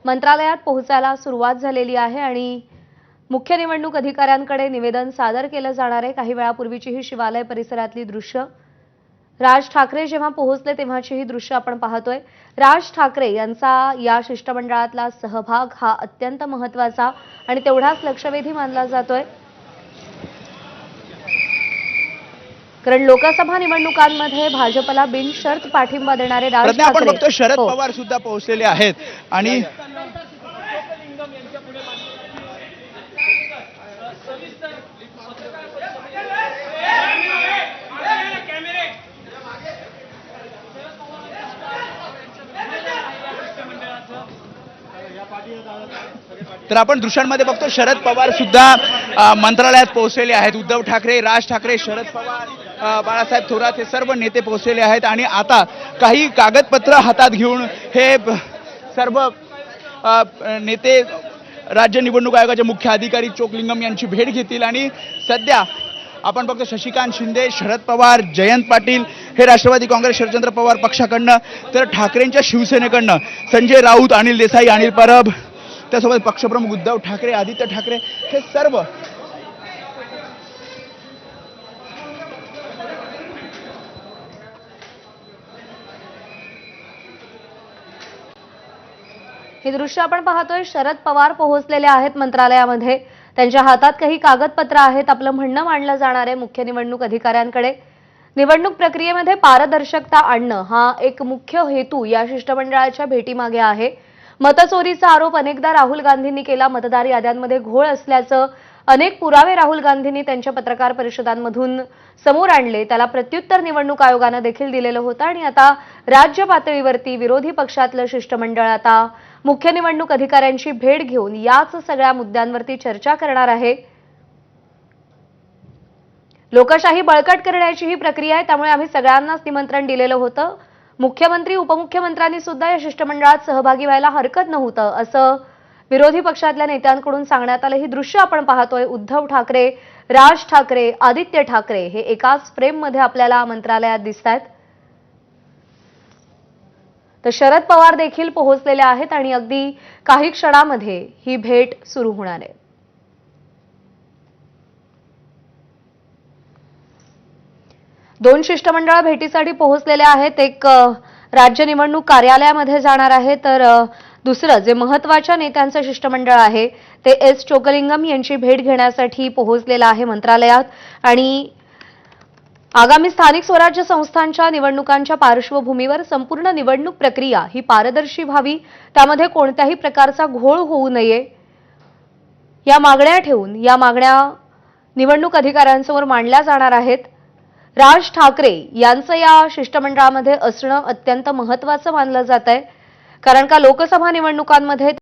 मंत्रालयात पोहोचायला सुरुवात झालेली आहे आणि मुख्य निवडणूक अधिकाऱ्यांकडे निवेदन सादर केलं जाणार आहे। काही वेळापूर्वीची ही शिवालय परिसरातली दृश्य राज ठाकरे जेव्हा पोहोचले तेव्हाची ही दृश्य आपण पाहतोय। राज ठाकरे यांचा या शिष्टमंडळातला सहभाग हा अत्यंत महत्त्वाचा आणि तेवढाच लक्षवेधी मानला जातोय, कारण लोकसभा निवडणुकांमध्ये भाजपला बिनशर्त पाठिंबा देणारे राज ठाकरे आपण बघतो शरद पवार सुद्धा पोहोचलेले आहेत आणि तर आपण दृश्यांमध्ये बघतो शरद पवार सुद्धा मंत्रालयात पोहोचलेले आहेत। उद्धव ठाकरे, राज ठाकरे, शरद पवार, बाळासाहेब थोरात हे सर्व नेते पोहोचलेले आहेत आणि आता काही कागदपत्र हातात घेऊन हे सर्व नेते राज्य निवडणूक आयोगाचे मुख्य अधिकारी चोकलिंगम यांची भेट घेतील आणि सध्या आपण बघतो शशिकांत शिंदे, शरद पवार, जयंत पाटील हे राष्ट्रवादी काँग्रेस शरदचंद्र पवार पक्षाकडनं, तर ठाकरेंच्या शिवसेनेकडनं संजय राऊत, अनिल देसाई, अनिल परब, त्यासोबत पक्षप्रमुख उद्धव ठाकरे, आदित्य ठाकरे हे सर्व हे दृश्य आपण पाहतोय। शरद पवार पोहोचलेले आहेत मंत्रालयामध्ये, त्यांच्या हातात काही कागदपत्र आहेत। आपलं म्हणणं मांडलं जाणार आहे मुख्य निवडणूक अधिकाऱ्यांकडे। निवडणूक प्रक्रियेमध्ये पारदर्शकता आणणं हा एक मुख्य हेतू या शिष्टमंडळाच्या भेटीमागे आहे। मतचोरीचा आरोप अनेकदा राहुल गांधींनी केला, मतदार याद्यांमध्ये घोळ असल्याचं अनेक पुरावे राहुल गांधींनी त्यांच्या पत्रकार परिषदांमधून समोर आणले, त्याला प्रत्युत्तर निवडणूक आयोगानं देखील दिलेलं होतं आणि आता राज्य पातळीवरती विरोधी पक्षातलं शिष्टमंडळ आता मुख्य निवडणूक अधिकाऱ्यांची भेट घेऊन याच सगळ्या मुद्द्यांवरती चर्चा करणार आहे। लोकशाही बळकट करण्याची ही प्रक्रिया आहे, त्यामुळे आम्ही सगळ्यांनाच निमंत्रण दिलेलं होतं। मुख्यमंत्री उपमुख्यमंत्र्यांनी सुद्धा या शिष्टमंडळात सहभागी व्हायला हरकत नव्हतं असं विरोधी पक्षातल्या नेत्यांकडून सांगण्यात आलं। ही दृश्य आपण पाहतोय, उद्धव ठाकरे, राज ठाकरे, आदित्य ठाकरे हे एकाच फ्रेममध्ये आपल्याला मंत्रालयात दिसतात। तर शरद पवार देखील पोहोचलेले आहेत आणि अगदी काही क्षणामध्ये ही भेट सुरू होणार आहे। दोन शिष्टमंडळ भेटीसाठी पोहोचलेले आहेत। एक राज्य निवडणूक कार्यालयामध्ये जाणार आहे, तर दुसरं जे महत्त्वाच्या नेत्यांचं शिष्टमंडळ आहे ते एस चोकलिंगम यांची भेट घेण्यासाठी पोहोचलेलं आहे मंत्रालयात। आणि आगामी स्थानिक स्वराज्य संस्थांच्या निवडणुकांच्या पार्श्वभूमीवर संपूर्ण निवडणूक प्रक्रिया ही पारदर्शी व्हावी, त्यामध्ये कोणत्याही प्रकारचा घोळ होऊ नये या मागण्या ठेवून या मागण्या निवडणूक अधिकाऱ्यांसमोर मांडल्या जाणार आहेत। राज ठाकरे यांचं या शिष्टमंडळामध्ये असणं अत्यंत महत्त्वाचं मानलं जात आहे, कारण का लोकसभा निवडणुकांमध्ये